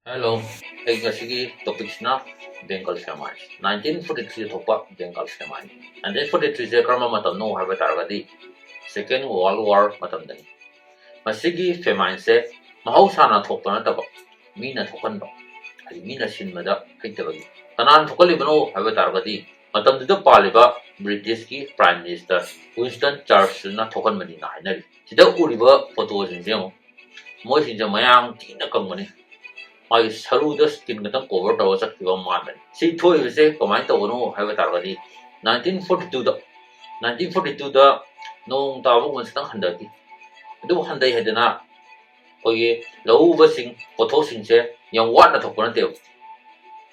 Hello, ꯑꯩ ꯉꯁꯤꯒꯤ ꯇꯣꯄꯤꯛꯁꯤꯅ ꯕꯦꯡꯒꯜ ꯐꯦꯃꯥꯏꯟ 1943 ꯊꯣꯛꯄ ꯕꯦꯡꯒꯜ ꯐꯦꯃꯥꯏꯟ 1943ꯁꯦ ꯀꯔꯝꯕ ꯃꯇꯝꯅꯣ ꯍꯥꯏꯕ ꯇꯥꯔꯒꯗꯤ ꯁꯦꯀꯦꯟ ꯋꯥꯔꯜ ꯋꯥꯔ ꯃꯇꯝꯗꯅꯤ ꯃꯁꯤꯒꯤ ꯐꯦꯃꯥꯏꯟꯁꯦ ꯃꯍꯧꯁꯥꯅ ꯊꯣꯛꯄ ꯅꯠꯇꯕ ꯃꯤꯅ ꯊꯣꯛꯍꯟꯕ ꯍꯥꯏꯗꯤ ꯃꯤꯅ ꯁꯤꯟꯕꯗ ꯍꯩꯇꯕꯒꯤ ꯀꯅꯥꯅ ꯊꯣꯛꯍꯜꯂꯤꯕꯅꯣ ꯍꯥꯏꯕ ꯇꯥꯔꯒꯗꯤ ꯃꯇꯝꯗꯨꯗ ꯄꯥꯜꯂꯤꯕ ꯕ꯭ꯔꯤꯇꯤꯁꯀꯤ ꯄ꯭ꯔꯥꯏꯝ ꯃꯤꯅꯤꯁꯇꯔ ꯋꯤꯟꯁꯇꯟ ꯆꯔꯆꯤꯜꯅ ꯊꯣꯛꯍꯟꯕꯅꯤꯅ ꯍꯥꯏꯅꯔꯤ ꯁꯤꯗ ꯎꯔꯤꯕ ꯐꯣꯇꯣꯁꯤꯡꯁꯦ ꯑꯃꯨꯛ ꯃꯣꯏꯁꯤꯡꯁꯦ ꯃꯌꯥꯝ ꯊꯤꯅ ꯀꯪꯕꯅꯤ ꯃꯥꯒꯤ ꯁꯔꯨꯗ ꯁ꯭ꯀꯤꯟ ꯈꯛꯇꯪ ꯀꯣꯚꯔ ꯇꯧꯔꯒ ꯆꯠꯈꯤꯕ ꯃꯥꯟꯕꯅꯤ ꯁꯤ ꯊꯣꯛꯏꯕꯁꯦ ꯀꯃꯥꯏꯅ ꯇꯧꯕꯅꯣ ꯍꯥꯏꯕ ꯇꯥꯔꯒꯗꯤ 1942ꯗ ꯅꯣꯡ ꯇꯥꯕ ꯈꯤꯇꯪ ꯍꯟꯊꯈꯤ ꯑꯗꯨꯕꯨ ꯍꯟꯊꯩ ꯍꯥꯏꯗꯅ ꯑꯩꯈꯣꯏꯒꯤ ꯂꯧꯎꯕꯁꯤꯡ ꯄꯣꯠꯊꯣꯛꯁꯤꯡꯁꯦ ꯌꯥꯝ ꯋꯥꯠꯅ ꯊꯣꯛꯄ ꯅꯠꯇꯦꯕ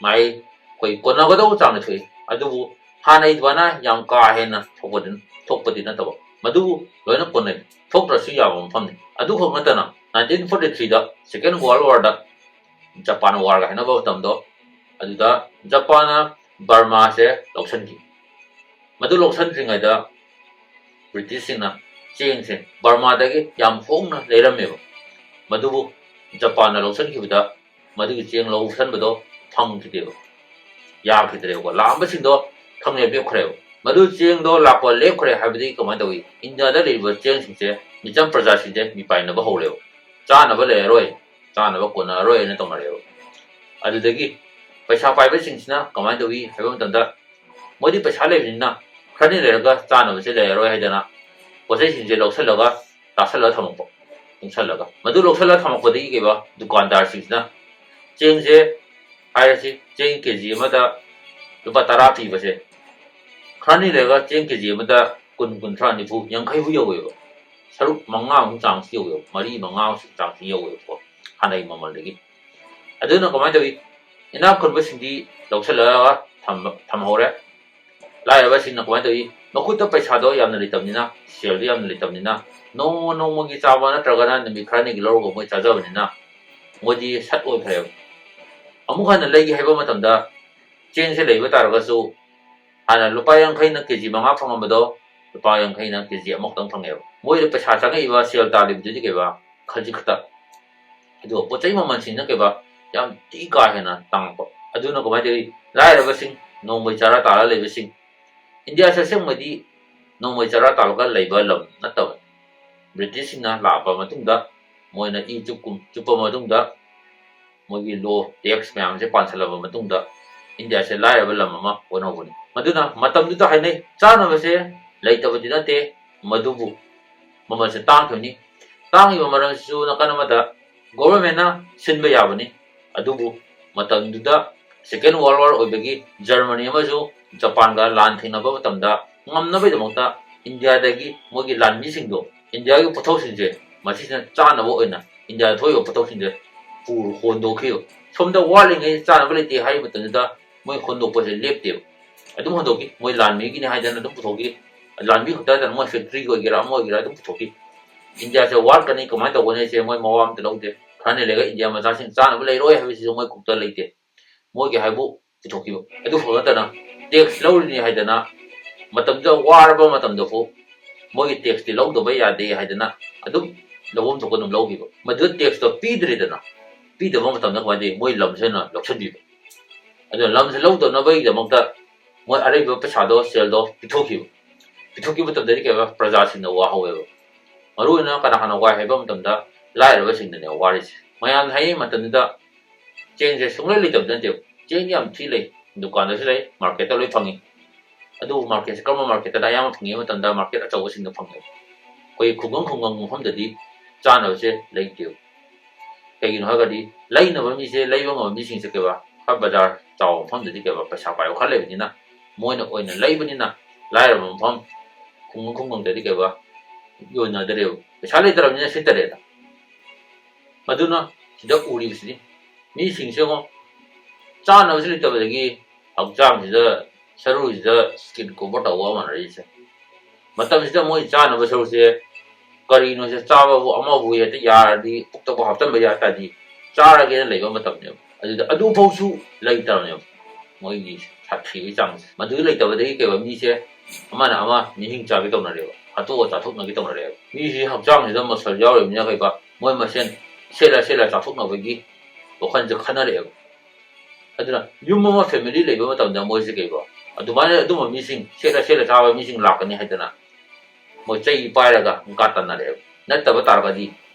ꯃꯥꯏ ꯑꯩꯈꯣꯏ ꯀꯣꯟꯅꯒꯗꯧꯕ ꯆꯥꯡꯗ ꯊꯣꯛꯏ ꯑꯗꯨꯕꯨ ꯍꯥꯟꯅꯩ ꯑꯗꯨꯃꯥꯏꯅ ꯌꯥꯝ ꯀꯥ ꯍꯦꯟꯅ ꯊꯣꯛꯄꯗꯤ ꯅꯠꯇꯕ ꯃꯗꯨꯕꯨ ꯂꯣꯏꯅ ꯀꯣꯟꯅꯩ ꯊꯣꯛꯇ꯭ꯔꯁꯨ ꯌꯥꯕ ꯃꯐꯝꯅꯤ ꯑꯗꯨꯈꯛ ꯅꯠꯇꯅ 1943ꯗ ꯁꯦꯀꯦꯟ ꯋꯥꯔꯜ ꯋꯥꯔꯗ ꯖꯄꯥꯟ ꯋꯥꯔꯒ ꯍꯥꯏꯅꯕ ꯃꯇꯝꯗꯣ ꯑꯗꯨꯗ ꯖꯄꯥꯟꯅ ꯕꯔꯃꯥꯁꯦ ꯂꯧꯁꯤꯟꯈꯤ ꯃꯗꯨ ꯂꯧꯁꯤꯟꯗ꯭ꯔꯤꯉꯩꯗ ꯕ꯭ꯔꯤꯇꯤꯁꯁꯤꯡꯅ ꯆꯦꯡꯁꯦ ꯕꯔꯃꯥꯗꯒꯤ ꯌꯥꯝ ꯍꯣꯡꯅ ꯂꯩꯔꯝꯃꯦꯕ ꯃꯗꯨꯕꯨ ꯖꯄꯥꯟꯅ ꯂꯧꯁꯤꯟꯈꯤꯕꯗ ꯃꯗꯨꯒꯤ ꯆꯦꯡ ꯂꯧꯁꯤꯟꯕꯗꯣ ꯐꯪꯈꯤꯗꯦꯕ ꯌꯥꯈꯤꯗ꯭ꯔꯦꯕꯀꯣ ꯂꯥꯛꯑꯝꯕꯁꯤꯡꯗꯣ ꯈꯪꯂꯦꯞ ꯂꯦꯞꯈ꯭ꯔꯦꯕ ꯃꯗꯨ ꯆꯦꯡꯗꯣ ꯂꯥꯛꯄ ꯂꯦꯞꯈ꯭ꯔꯦ ꯍꯥꯏꯕꯗꯤ ꯀꯃꯥꯏꯅ ꯇꯧꯏ ꯏꯟꯗꯤꯌꯥꯗ ꯂꯩꯔꯤꯕ ꯆꯦꯡꯁꯤꯡꯁꯦ ꯃꯤꯆꯝ ꯄ꯭ꯔꯖꯥꯁꯤꯡꯁꯦ ꯃꯤꯄꯥꯏꯅꯕ ꯍꯧꯔꯦꯕ ꯆꯥꯅꯕ ꯂꯩꯔꯔꯣꯏ ꯆꯥꯅꯕ ꯀꯣꯟꯅꯔꯔꯣꯏꯅ ꯇꯧꯅꯔꯦꯕ ꯑꯗꯨꯗꯒꯤ ꯄꯩꯁా ꯄꯥꯏꯕꯁꯤꯡꯁꯤꯅ ꯀꯃꯥꯏꯅ ꯇꯧꯏ ꯍꯥꯏꯕ ꯃꯇꯝꯗ ꯃꯣꯏꯗꯤ ꯄꯩꯁꯥ ꯂꯩꯕꯅꯤꯅ ꯈꯔꯗꯤ ꯂꯩꯔꯒ ꯆꯥꯅꯕꯁꯦ ꯂꯩꯔꯔꯣꯏ ꯍꯥꯏꯗꯅ ꯄꯣꯠꯆꯩꯁꯤꯡꯁꯦ ꯂꯧꯁꯤꯜꯂꯒ ꯇꯥꯁꯜꯂꯒ ꯊꯝꯃꯛꯄ ꯇꯨꯡꯁꯜꯂꯒ ꯃꯗꯨ ꯂꯧꯁꯤꯜꯂꯒ ꯊꯝꯃꯛꯄꯗꯒꯤ ꯀꯩꯕ ꯗꯨꯀꯥꯟꯗꯥꯔꯁꯤꯡꯁꯤꯅ ꯆꯦꯡꯁꯦ ꯍꯥꯏꯔꯁꯤ ꯆꯦꯡ ꯀꯦꯖꯤ ꯑꯃꯗ ꯂꯨꯄꯥ 10 ꯄꯤꯕꯁꯦ ꯈꯔꯅꯤ ꯂꯩꯔꯒ ꯆꯦꯡ ꯀꯦꯖꯤ ꯑꯃꯗ 20, 30, 40, 50 ꯌꯧꯋꯦꯕ ꯁꯔꯨꯛ 5 ꯆꯥꯡꯁꯤ ꯌꯧꯋꯦꯕ 4, 5 ꯆꯥꯡꯁꯤ ꯌꯧꯋꯦꯕꯀꯣ ꯍꯥꯟꯅꯩ ꯃꯃꯜꯗꯒꯤ ꯑꯗꯨꯅ ꯀꯃꯥꯏꯅ ꯇꯧꯏ ꯏꯅꯥꯛ ꯈꯨꯟꯕꯁꯤꯡꯗꯤ ꯂꯧꯁꯤꯜꯂꯒ ꯊꯝꯍꯧꯔꯦ ꯂꯥꯏꯔꯕꯁꯤꯡꯅ ꯀꯃꯥꯏꯅ ꯇꯧꯏ ꯃꯈꯨꯠꯇ ꯄꯩꯁꯥꯗꯣ ꯌꯥꯝꯅ ꯂꯩꯇꯕꯅꯤ나 ꯁꯦꯜꯗꯣ ꯌꯥꯝꯅ ꯂꯩꯇꯕꯅꯤ나 ꯅꯣꯡꯃꯒꯤ ꯆꯥꯕ ꯅꯠꯇ꯭ꯔꯒꯅ ꯅꯨꯃꯤꯠ ꯈꯔꯅꯤꯒꯤ ꯂꯧꯔꯒ ꯃꯣꯏ ꯆꯥꯖꯕꯅꯤꯅ ꯃꯣꯏꯗꯤ ꯁꯠ ꯑꯣꯏꯈ꯭ꯔꯦꯕ ꯑꯃꯨꯛ ꯍꯟꯅ ꯂꯩꯒꯦ ꯍꯥꯏꯕ ꯃꯇꯝꯗ ꯆꯦꯡꯁꯦ ꯂꯩꯕ ꯇꯥꯔꯒꯁꯨ ꯍꯥꯟꯅ ꯂꯨꯄꯥ 50ꯅ ꯀꯦꯖꯤ 5 ꯐꯪꯉꯝꯕꯗꯣ ꯂꯨꯄꯥ 50ꯅ ꯀꯦꯖꯤ ꯑꯃꯈꯛꯇꯪ ꯐꯪꯉꯦꯕ ꯃꯣꯏꯗ ꯄꯩꯁꯥ ꯆꯪꯉꯛꯏꯕ ꯁꯦꯜ ꯇꯥꯜꯂꯤꯕꯗꯨꯗꯤ ꯀꯩꯕ ꯈꯖꯤꯛ ꯈꯛꯇ ꯑꯗꯨꯒ ꯄꯣꯠ ꯆꯩ ꯃꯃꯜꯁꯤꯡꯅ ꯀꯩꯕ ꯌꯥꯝ ꯊꯤ ꯀꯥ ꯍꯦꯟꯅ ꯇꯥꯡꯉꯛꯄ ꯑꯗꯨꯅ ꯀꯃꯥꯏꯅ ꯇꯧꯏ ꯂꯥꯏꯔꯕꯁꯤꯡ ꯅꯣꯡꯃꯩ ꯆꯔꯥ ꯇꯥꯔ ꯂꯩꯕꯁꯤꯡ ꯏꯟꯗꯤꯌꯥꯁꯦ ꯑꯁꯦꯡꯕꯗꯤ ꯅꯣꯡꯃꯩ ꯆꯔꯥ ꯇꯥꯔꯒ ꯂꯩꯕ ꯂꯝ ꯅꯠꯇꯕ ꯕ꯭ꯔꯤꯇꯤꯁꯁꯤꯡꯅ ꯂꯥꯛꯄ ꯃꯇꯨꯡꯗ ꯃꯣꯏꯅ ꯆꯨꯞꯄ ꯃꯇꯨꯡꯗ ꯃꯣꯏꯒꯤ ꯂꯣ ꯇꯦꯛꯁ ꯃꯌꯥꯝꯁꯦ ꯄꯥꯟꯁꯜꯂꯕ ꯃꯇꯨꯡꯗ ꯏꯟꯗꯤꯌꯥꯁꯦ ꯂꯥꯏꯔꯕ ꯂꯝ ꯑꯃ ꯑꯣꯟꯍꯧꯕꯅꯤ ꯃꯗꯨꯅ ꯃꯇꯝꯗꯨꯗ ꯍꯥꯏꯅꯩ ꯆꯥꯅꯕꯁꯦ ꯂꯩꯇꯕꯗꯤ ꯅꯠꯇꯦ ꯃꯗꯨꯕꯨ ꯃꯃꯜꯁꯦ ꯇꯥꯡꯈꯤꯕꯅꯤ ꯇꯥꯡꯉꯤꯕ ꯃꯔꯝꯁꯤꯁꯨ ꯅꯥꯀꯟ ꯑꯃꯗ ꯒꯣꯕꯔꯃꯦꯟꯅ ꯁꯤꯟꯕ ꯌꯥꯕꯅꯤ ꯑꯗꯨꯕꯨ ꯃꯇꯝꯗꯨꯗ ꯁꯦꯀꯦꯟ ꯋꯥꯔꯜ ꯋꯥꯔ ꯑꯣꯏꯕꯒꯤ ꯖꯔꯃꯅꯤ ꯑꯃꯁꯨ ꯖꯄꯥꯟꯒ ꯂꯥꯟ ꯊꯦꯡꯅꯕ ꯃꯇꯝꯗ ꯉꯝꯅꯕꯒꯤꯗꯃꯛꯇ ꯏꯟꯗꯤꯌꯥꯗꯒꯤ ꯃꯣꯏꯒꯤ ꯂꯥꯟꯃꯤꯁꯤꯡꯗꯣ ꯏꯟꯗꯤꯌꯥꯒꯤ ꯄꯣꯠꯊꯣꯛꯁꯤꯡꯁꯦ ꯃꯁꯤꯁꯤꯅ ꯆꯥꯅꯕ ꯑꯣꯏꯅ ꯏꯟꯗꯤꯌꯥꯗ ꯊꯣꯛꯏꯕ ꯄꯣꯠꯊꯣꯛꯁꯤꯡꯁꯦ ꯍꯣꯟꯗꯣꯛꯈꯤꯕ ꯁꯣꯝꯗ ꯋꯥꯠꯂꯤꯉꯩ ꯆꯥꯅꯕ ꯂꯩꯇꯦ ꯍꯥꯏꯕ ꯃꯇꯝꯗꯨꯗ ꯃꯣꯏ ꯍꯣꯟꯗꯣꯛꯄꯁꯦ ꯂꯦꯞꯇꯦꯕ ꯑꯗꯨꯝ ꯍꯣꯟꯗꯣꯛꯈꯤ ꯃꯣꯏ ꯂꯥꯟꯃꯤꯒꯤꯅꯤ ꯍꯥꯏꯗꯅ ꯑꯗꯨꯝ ꯄꯨꯊꯣꯛꯈꯤ ꯂꯥꯟꯃꯤ ꯈꯛꯇ ꯅꯠꯇꯅ ꯃꯣꯏ ꯐꯦꯛꯇ꯭ꯔꯤꯒꯤ ꯑꯣꯏꯒꯦꯔꯥ ꯑꯃ ꯑꯣꯏꯒꯦꯔꯥ ꯑꯗꯨꯝ ꯄꯨꯊꯣꯛꯈꯤ ꯏꯟꯗꯤꯌꯥꯁꯦ ꯋꯥꯠꯀꯅꯤ ꯀꯃꯥꯏꯅ ꯇꯧꯒꯅꯤ ꯍꯥꯏꯁꯦ ꯃꯣꯏ ꯃꯋꯥ ꯑꯝꯇ ꯂꯧꯗꯦ ꯈꯔꯅꯤ ꯂꯩꯔꯒ ꯏꯟꯗꯤꯌꯥ ꯃꯆꯥꯁꯤꯡ ꯆꯥꯅꯕ ꯂꯩꯔꯣꯏ ꯍꯥꯏꯕꯁꯤꯁꯨ ꯃꯣꯏ ꯀꯣꯛꯇ ꯂꯩꯇꯦ ꯃꯣꯏꯒꯤ ꯍꯥꯏꯕꯨ ꯄꯨꯊꯣꯛꯈꯤꯕ ꯑꯗꯨꯈꯛ ꯅꯠꯇꯅ ꯇꯦꯛꯁ ꯂꯧꯔꯤꯅꯤ ꯍꯥꯏꯗꯅ ꯃꯇꯝꯗꯨꯗ ꯋꯥꯔꯕ ꯃꯇꯝꯗꯐꯥꯎ ꯃꯣꯏꯒꯤ ꯇꯦꯛꯁꯇꯤ ꯂꯧꯗꯕ ꯌꯥꯗꯦ ꯍꯥꯏꯗꯅ ꯑꯗꯨꯝ ꯂꯧꯐꯝ ꯊꯣꯛꯄ ꯑꯗꯨꯝ ꯂꯧꯈꯤꯕ ꯃꯗꯨꯗ ꯇꯦꯛꯁꯇꯣ ꯄꯤꯗ꯭ꯔꯦꯗꯅ ꯄꯤꯗꯕ ꯃꯇꯝꯗ ꯀꯃꯥꯏꯅ ꯇꯧꯏ ꯃꯣꯏ ꯂꯝꯁꯤꯅ ꯂꯧꯁꯤꯟꯕꯤꯕ ꯑꯗꯨꯅ ꯂꯝꯁꯦ ꯂꯧꯗꯅꯕꯒꯤꯗꯃꯛꯇ ꯃꯣꯏ ꯑꯔꯩꯕ ꯄꯩꯁꯥꯗꯣ ꯁꯦꯜꯗꯣ ꯄꯤꯊꯣꯛꯈꯤꯕ ꯃꯇꯝꯗꯗꯤ ꯀꯩꯕ ꯄ꯭ꯔꯖꯥꯁꯤꯡꯅ ꯋꯥꯍꯧꯋꯦꯕ ꯃꯔꯨꯑꯣꯏꯅ ꯀꯅꯥ ꯋꯥꯏ ꯍꯥꯏꯕ ꯃꯇꯝꯗ ꯂꯥꯏꯔꯕꯁꯤꯡꯗꯅꯦ ꯋꯥꯔꯤꯁꯦ ꯃꯌꯥꯝꯅ ꯍꯥꯏ ꯃꯇꯝꯗꯨꯗ ꯆꯦꯡꯁꯦ ꯁꯨꯡꯂꯩ ꯂꯩꯇꯕꯗꯤ ꯅꯠꯇꯦꯕ ꯆꯦꯡ ꯌꯥꯝ ꯊꯤ ꯂꯩ ꯗꯨꯀꯥꯟꯗꯁꯨ ꯂꯩ ꯃꯥꯔꯀꯦꯠꯇ ꯂꯣꯏ ꯐꯪꯉꯤ ꯑꯗꯨꯕꯨ ꯃꯥꯔꯀꯦꯠꯁꯦ ꯀꯔꯝꯕ ꯃꯥꯔꯀꯦꯠꯇ ꯑꯌꯥꯝꯕ ꯐꯪꯉꯤ ꯃꯇꯝꯗ ꯃꯥꯔꯀꯦꯠ ꯑꯆꯧꯕꯁꯤꯡꯗ ꯐꯪꯉꯦꯕ ꯑꯩꯈꯣꯏ ꯈꯨꯡꯒꯪ ꯃꯐꯝꯗꯗꯤ ꯆꯥꯅꯕꯁꯦ ꯂꯩꯇꯦꯕ ꯀꯩꯒꯤꯅꯣ ꯍꯥꯏꯔꯒꯗꯤ ꯂꯩꯅꯕ ꯃꯤꯁꯦ ꯂꯩꯕ ꯉꯝꯕ ꯃꯤꯁꯤꯡꯁꯦ ꯀꯩꯕ ꯈꯔ ꯕꯖꯥꯔ ꯆꯥꯎꯕ ꯃꯐꯝꯗꯗꯤ ꯀꯩꯕ ꯄꯩꯁꯥ ꯄꯥꯏꯕ ꯈꯔ ꯂꯩꯕꯅꯤꯅ ꯃꯣꯏꯅ ꯑꯣꯏꯅ ꯂꯩꯕꯅꯤꯅ ꯂꯥꯏꯔꯕ ꯃꯐꯝ ꯈꯨꯡꯒꯪꯗꯗꯤ ꯀꯩꯕ ꯌꯣꯟꯅꯗ꯭ꯔꯦꯕ ꯄꯩꯁꯥ ꯂꯩꯇ꯭ꯔꯕꯅꯤꯅ ꯁꯤꯠꯇꯔꯦꯗ ꯑꯗꯨꯅ ꯁꯤꯗ ꯎꯔꯤꯕꯁꯤꯗꯤ ꯃꯤꯁꯤꯡꯁꯦ ꯑꯃꯨꯛ ꯆꯥꯅꯕꯁꯤ ꯂꯩꯇꯕꯗꯒꯤ ꯍꯛꯆꯥꯡꯁꯤꯗ ꯁꯔꯨꯁꯤꯗ ꯁ꯭ꯀꯤꯟ ꯀꯣꯚꯔ ꯇꯧꯕ ꯃꯥꯟꯅꯔꯤꯁꯦ ꯃꯇꯝꯁꯤꯗ ꯃꯣꯏ ꯆꯥꯅꯕ ꯁꯔꯨꯁꯦ ꯀꯔꯤꯅꯣꯁꯦ ꯆꯥꯕꯕꯨ ꯑꯃꯕꯨ ꯍꯦꯛꯇ ꯌꯥꯔꯗꯤ ꯄꯨꯛꯇꯕꯨ ꯍꯥꯞꯆꯤꯟꯕ ꯌꯥ ꯇꯥꯔꯗꯤ ꯆꯥꯔꯒꯦꯅ ꯂꯩꯕ ꯃꯇꯝꯅꯦꯕ ꯑꯗꯨꯗ ꯑꯗꯨꯐꯥꯎꯁꯨ ꯂꯩꯇꯕꯅꯦꯕ ꯃꯣꯏꯒꯤ ꯁꯥꯊꯤꯕꯒꯤ ꯆꯥꯡꯁꯦ ꯃꯗꯨ ꯂꯩꯇꯕꯗꯒꯤ ꯀꯩꯕ ꯃꯤꯁꯦ ꯑꯃꯅ ꯑꯃ ꯃꯤꯍꯤꯡ ꯆꯥꯒꯦ ꯇꯧꯅꯔꯦꯕ ꯍꯥꯠꯇꯣꯛꯑ ꯆꯥꯊꯣꯛꯅꯒꯦ ꯇꯧꯅꯔꯦꯕ ꯃꯤꯁꯤ ꯍꯛꯆꯥꯡꯁꯤꯗ ꯃꯁꯜ ꯌꯥꯎꯔꯤꯕꯅꯤꯅ ꯀꯩꯕ ꯃꯣꯏ ꯃꯁꯦꯟ ꯁꯦꯠꯂ ꯆꯥꯊꯣꯛꯅꯕꯒꯤ ꯋꯥꯈꯜꯁꯦ ꯈꯟꯅꯔꯛꯑꯦꯕ ꯑꯗꯨꯅ ꯌꯨꯝ ꯑꯃ ꯐꯦꯃꯤꯂꯤ ꯂꯩꯕ ꯃꯇꯝꯗ ꯃꯣꯏꯁꯦ ꯀꯩꯕꯣ ꯑꯗꯨꯃꯥꯏꯅ ꯑꯗꯨꯝꯕ ꯃꯤꯁꯤꯡ ꯁꯦꯠꯂ ꯆꯥꯕ ꯃꯤꯁꯤꯡ ꯂꯥꯛꯀꯅꯤ ꯍꯥꯏꯗꯅ ꯃꯣꯏ ꯆꯩ ꯄꯥꯏꯔꯒ ꯇꯥꯟꯅꯔꯛꯑꯦꯕ ꯅꯠꯇꯕ ꯇꯥꯔꯒꯗꯤ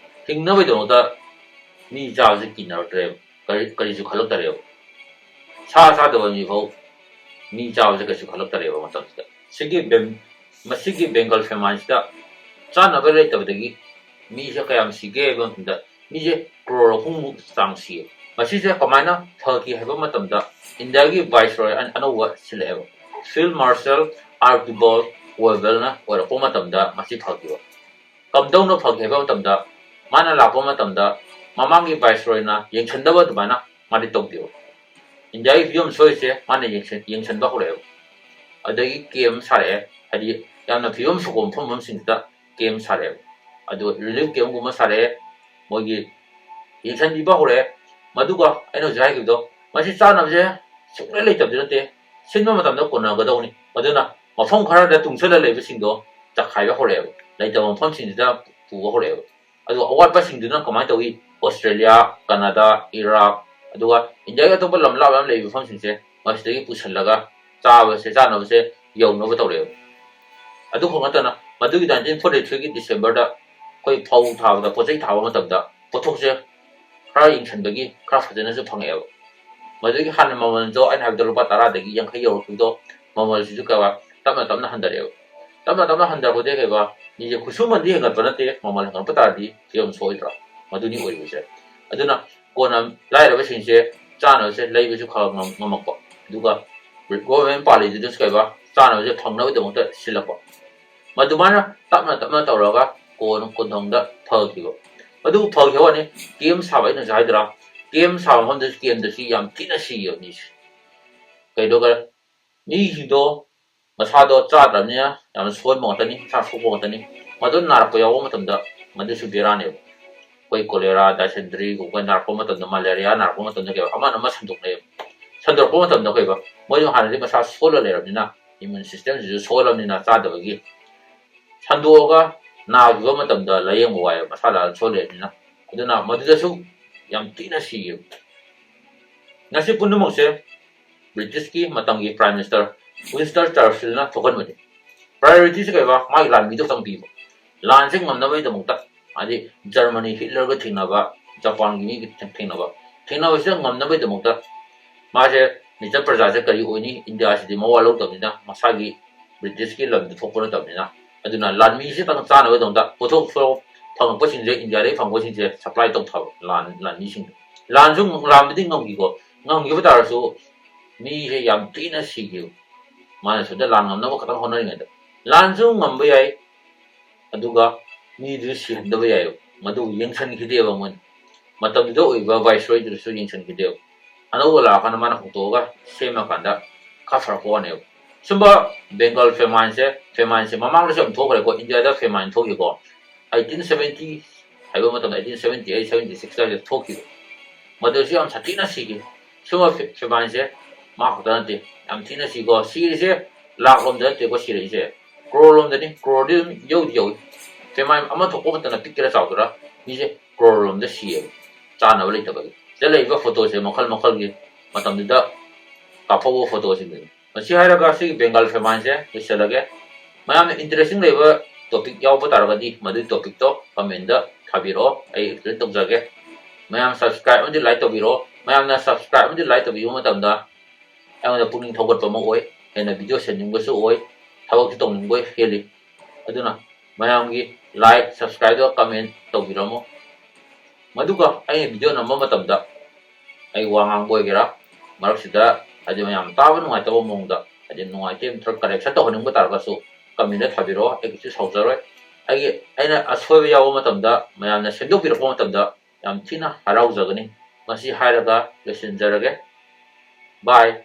ꯍꯤꯡꯅꯕꯒꯤꯗꯃꯛꯇ ꯃꯤ ꯆꯥꯕꯁꯦ ꯀꯤꯅꯔꯛꯇ꯭ꯔꯦꯕ ꯀꯔꯤꯁꯨ ꯈꯜꯂꯛꯇꯔꯦꯕ ꯁꯥ ꯆꯥꯗꯕ ꯃꯤꯐꯥꯎ ꯃꯤ ꯆꯥꯕꯁꯦ ꯀꯩꯁꯨ ꯈꯜꯂꯛꯇꯔꯦꯕ ꯃꯇꯝꯁꯤꯗ ꯃꯁꯤꯒꯤ ꯕꯦꯡꯒꯜ ꯐꯦꯃꯥꯏꯟꯁꯤꯗ ꯆꯥꯅꯕ ꯂꯩꯇꯕꯗꯒꯤ ꯃꯤꯁꯦ ꯀꯌꯥꯝ ꯁꯤꯒꯦ ꯍꯥꯏꯕ ꯃꯇꯝꯗ ꯃꯤꯁꯦ ꯀ꯭ꯔꯣꯔ 3ꯃꯨꯛ ꯆꯥꯡ ꯁꯤꯌꯦꯕ ꯃꯁꯤꯁꯦ ꯀꯃꯥꯏꯅ ꯐꯈꯤ ꯍꯥꯏꯕ ꯃꯇꯝꯗ ꯏꯟꯗꯤꯌꯥꯒꯤ ꯚꯥꯏꯁꯔꯣꯏ ꯑꯅꯧꯕ ꯁꯤꯜꯂꯛꯑꯦꯕ ꯐꯤꯜꯗ ꯃꯥꯔshal ꯑꯥꯔꯀꯤꯕꯣꯜ ꯋꯦꯕꯦꯜꯅ ꯑꯣꯏꯔꯛꯄ ꯃꯇꯝꯗ ꯃꯁꯤ ꯐꯈꯤꯕ ꯀꯝꯗꯧꯅ ꯐꯒꯦ ꯍꯥꯏꯕ ꯃꯇꯝꯗ ꯃꯥꯅ ꯂꯥꯛꯄ ꯃꯇꯝꯗ ꯃꯃꯥꯡꯒꯤ ꯚꯥꯏꯁꯔꯣꯏꯅ ꯌꯦꯡꯁꯤꯟꯗꯕ ꯑꯗꯨꯃꯥꯏꯅ ꯃꯥꯗꯤ ꯇꯧꯗꯦꯕ ꯏꯟꯗꯤꯌꯥꯒꯤ ꯐꯤꯕꯝ ꯁꯣꯏꯔꯤꯁꯦ ꯃꯥꯅ ꯌꯦꯡꯁꯤꯟꯕ ꯍꯧꯔꯛꯑꯦꯕ ꯑꯗꯒꯤ ꯀꯦꯝ ꯁꯥꯔꯛꯑꯦ ꯍꯥꯏꯗꯤ ꯌꯥꯝꯅ ꯐꯤꯕꯝ ꯁꯣꯛꯄ ꯃꯐꯝꯁꯤꯡꯁꯤꯗ ꯀꯦꯝ ꯁꯥꯔꯛꯑꯦꯕ ꯑꯗꯨꯒ ꯔꯤꯂꯤꯐ ꯀꯦꯝꯒꯨꯝꯕ ꯁꯥꯔꯛꯑꯦ ꯃꯣꯏꯒꯤ ꯌꯦꯡꯁꯤꯟꯕꯤꯕ ꯍꯧꯔꯛꯑꯦ ꯃꯗꯨꯒ ꯑꯩꯅ ꯍꯧꯖꯤꯛ ꯍꯥꯏꯈꯤꯕꯗꯣ ꯃꯁꯤ ꯆꯥꯅꯕꯁꯦ ꯁꯨꯡꯂꯩ ꯂꯩꯇꯕꯗꯤ ꯅꯠꯇꯦ ꯁꯤꯟꯕ ꯃꯇꯝꯗ ꯀꯣꯟꯅꯒꯗꯧꯅꯤ ꯑꯗꯨꯅ ꯃꯐꯝ ꯈꯔꯗ ꯇꯨꯡꯁꯤꯜꯂ ꯂꯩꯕꯁꯤꯡꯗꯣ ꯆꯈꯥꯏꯕ ꯍꯧꯔꯛꯑꯦꯕ ꯂꯩꯇꯕ ꯃꯐꯝꯁꯤꯡꯁꯤꯗ ꯄꯨꯕ ꯍꯧꯔꯛꯑꯦꯕ ꯑꯗꯨꯒ ꯑꯋꯥꯠꯄꯁꯤꯡꯗꯨꯅ ꯀꯃꯥꯏꯅ ꯇꯧꯏ ꯑꯣꯁꯇ꯭ꯔꯦꯂꯤꯌꯥ ꯀꯅꯥꯗꯥ ꯏꯔꯥꯛ ꯑꯗꯨꯒ ꯏꯟꯗꯤꯌꯥꯒꯤ ꯑꯇꯣꯞꯄ ꯂꯝ ꯂꯥꯞ ꯂꯩꯕ ꯃꯐꯝꯁꯤꯡꯁꯦ ꯃꯁꯤꯗꯒꯤ ꯄꯨꯁꯤꯜꯂꯒ ꯆꯥꯅꯕꯁꯦ ꯌꯧꯅꯕ ꯇꯧꯔꯛꯑꯦꯕ ꯑꯗꯨꯈꯛ ꯅꯠꯇꯅ ꯃꯗꯨꯒꯤ 1943ꯒꯤ ꯗꯤꯁꯦꯝꯕꯔꯗ ꯑꯩꯈꯣꯏ ꯐꯧ ꯊꯥꯕꯗ ꯄꯣꯠꯆꯩ ꯊꯥꯕ ꯃꯇꯝꯗ ꯄꯣꯠꯊꯣꯛꯁꯦ ꯈꯔ ꯌꯦꯡꯁꯤꯟꯕꯒꯤ ꯈꯔ ꯐꯖꯅꯁꯨ ꯐꯪꯉꯛꯑꯦꯕ ꯃꯗꯨꯒꯤ ꯍꯥꯟꯅ ꯃꯃꯜꯗꯣ ꯑꯩꯅ ꯍꯥꯏꯕꯗ ꯂꯨꯄꯥ 10ꯗꯒꯤ 50 ꯌꯧꯔꯛꯈꯤꯕꯗꯣ ꯃꯃꯜꯁꯤꯁꯨ ꯇꯞꯅ ꯇꯞꯅ ꯍꯟꯊꯔꯛꯑꯦꯕ ꯇꯞꯅ ꯍꯟꯊꯔꯛꯄꯗꯒꯤ ꯃꯤꯁꯦ ꯈꯨꯠꯁꯨꯃꯟꯗꯤ ꯍꯦꯟꯒꯠꯄ ꯅꯠꯇꯦ ꯃꯃꯜ ꯍꯦꯟꯒꯠꯄ ꯇꯥꯔꯗꯤ ꯐꯤꯕꯝ ꯁꯣꯏꯗ꯭ꯔꯥ ꯃꯗꯨꯅꯤ ꯑꯣꯏꯔꯤꯕꯁꯦ ꯑꯗꯨꯅ ꯀꯣꯟꯅ ꯂꯥꯏꯔꯕꯁꯤꯡꯁꯦ ꯆꯥꯅꯕꯁꯦ ꯂꯩꯕꯁꯨ ꯈꯔ ꯉꯝꯃꯛꯄ ꯑꯗꯨꯒ ꯒꯣꯔꯃꯦꯟ ꯄꯥꯜꯂꯤꯗꯨꯁꯨ ꯆꯥꯅꯕꯁꯦ ꯐꯪꯅꯕꯒꯤꯗꯃꯛꯇ ꯁꯤꯜꯂꯛꯄ ꯃꯗꯨꯃꯥꯏꯅ ꯇꯞꯅ ꯇꯧꯔꯒ ꯀꯣꯟꯊꯪꯗ ꯐꯈꯤꯕ ꯑꯗꯨꯕꯨ ꯐꯈꯤꯕ ꯋꯥꯅꯤ ꯀꯦꯝ ꯁꯥꯕ ꯑꯩꯅꯁꯨ ꯍꯥꯏꯗ꯭ꯔꯥ ꯀꯦꯝ ꯁꯥꯕ ꯃꯐꯝꯗꯁꯨ ꯀꯦꯝꯗꯁꯨ ꯌꯥꯝ ꯊꯤꯅ ꯁꯤꯌꯦꯕ ꯃꯤꯁꯦ ꯀꯩꯗꯧꯒ ꯃꯤꯁꯤꯡꯗꯣ ꯃꯁꯥꯗꯣ ꯆꯥꯗ꯭ꯔꯕꯅꯤꯅ ꯌꯥꯝꯅ ꯁꯣꯟꯕ ꯉꯥꯛꯇꯅꯤ ꯃꯁꯥ ꯁꯣꯛꯄ ꯉꯥꯛꯇꯅꯤ ꯃꯗꯨ ꯅꯥꯔꯛꯄ ꯌꯥꯎꯕ ꯃꯇꯝꯗ ꯃꯗꯨꯁꯨ ꯕꯦꯔꯥꯅꯦꯕ ꯑꯩꯈꯣꯏ ꯀꯣꯂꯦꯔꯥ ꯗꯥꯏꯁꯦꯟꯇ꯭ꯔꯤꯒꯨꯝꯕ ꯅꯥꯔꯛꯄ ꯃꯇꯝꯗ ꯃꯦꯂꯦꯔꯤꯌꯥ ꯅꯥꯔꯛꯄ ꯃꯇꯝꯗ ꯑꯃ ꯁꯟꯗꯣꯛꯅꯩꯑꯕ ꯁꯟꯗꯣꯔꯛꯄ ꯃꯇꯝꯗ ꯃꯣꯏꯁꯨ ꯍꯥꯟꯅꯗꯤ ꯃꯁꯥ ꯁꯣꯜꯂ ꯂꯩꯔꯕꯅꯤ나 이문 시스템ꯁꯤꯁꯨ 소홀합니다. 짜더기 산도가 나아지고 마tamda layeng wayo masala solena aduna madudasuk yam tina siyo ngasi punumose British ki matamgi Prime Minister Winston Churchill na thokan madi priority se kaiba mai lan mi to tang pi lan sing ngam na bai damuk ta adi Germany Hitler ga thinaba Japan gi mi thinaba se ngam na bai damuk ta ma se Mr. Praja se kari oini India se di mawalo tamina masagi British ki lam thokona tamina aduna lan mi se tang chana bai damda pothok so phang po sing je India re phang po sing je supply tong thab lan mi sing lan jung lam bi ngam gi ko ngam gi ba tar so mi se yam tina si gi ma so da lan ngam na ko katang honai ngai da lan jung ngam ba yai aduga mi du si da ba yai madu yengsan gi de ba mon matam do oi ba viceroy du so yengsan gi de anawala kana mana hotoga sema kanda ka far ko ne sumba Bengal famine se mamang le som thokre ko India da famine thoki ko 1870 haiba matam 1878 76 da thoki madu si am satina sigi sumba famine se ma hotan de am tina si ko si se lakh lom da te ko si re se crore lom da ni crore de yo famine ama thoko mata na pikira saudra ni se crore lom da si chana wale ta ba Jale iba photo se makal gi matam da kapawo photo se ni masi haira ga si Bengal famine se isalage mayam interesting leba topic yaw pa taraga di madu topic to comment da thabiro ai explain tok jage mayam subscribe and like to biro mayam na subscribe and like to biyo matam da ang da puning thogot pa mo oi ena video sending go so oi thawak tong ning boy heli aduna mayam gi like subscribe do comment to biro mo maduka ai video na mo matam da ai wangang boy gira marok sida adi mayam taban ngai tawo mongda adi ngai tem truck correction to honung ba targa so kamina thabiro ai ki saujaro ai aina asoi yawo matam da mayam na sendok biro matam da yam thina harau jagani masi hairaga lesson jarage bye